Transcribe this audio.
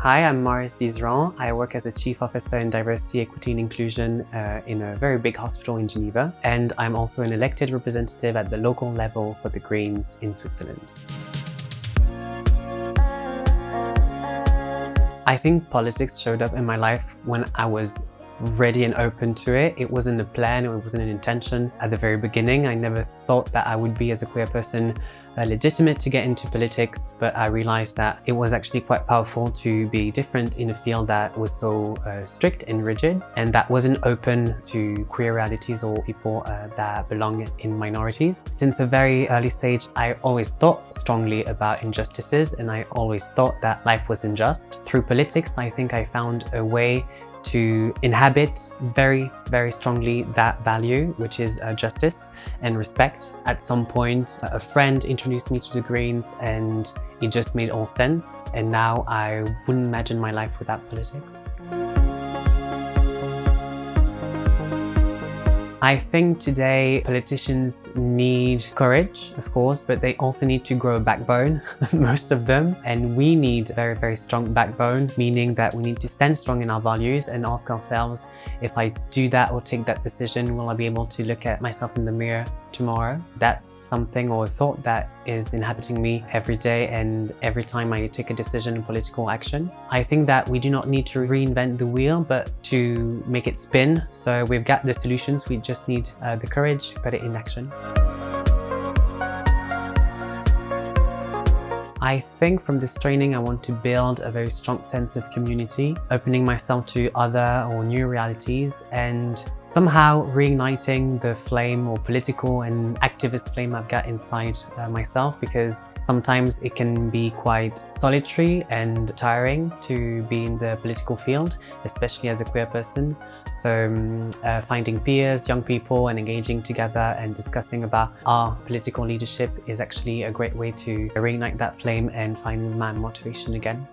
Hi, I'm Marius Diserens. I work as a Chief Officer in Diversity, Equity and Inclusion in a very big hospital in Geneva. And I'm also an elected representative at the local level for the Greens in Switzerland. I think politics showed up in my life when I was ready and open to it. It wasn't a plan or it wasn't an intention at the very beginning. I never thought that I would be, as a queer person, legitimate to get into politics, but I realized that it was actually quite powerful to be different in a field that was so strict and rigid and that wasn't open to queer realities or people that belong in minorities. Since a very early stage, I always thought strongly about injustices and I always thought that life was unjust. Through politics, I think I found a way to inhabit very, very strongly that value, which is justice and respect. At some point, a friend introduced me to the Greens and it just made all sense. And now I wouldn't imagine my life without politics. I think today politicians need courage, of course, but they also need to grow a backbone, most of them. And we need a very, very strong backbone, meaning that we need to stand strong in our values and ask ourselves, if I do that or take that decision, will I be able to look at myself in the mirror tomorrow? That's something or a thought that is inhabiting me every day and every time I take a decision in political action. I think that we do not need to reinvent the wheel, but to make it spin. So we've got the solutions, we just need the courage to put it in action. I think from this training I want to build a very strong sense of community, opening myself to other or new realities and somehow reigniting the flame or political and activist flame I've got inside myself, because sometimes it can be quite solitary and tiring to be in the political field, especially as a queer person. So finding peers, young people and engaging together and discussing about our political leadership is actually a great way to reignite that flame and find my motivation again.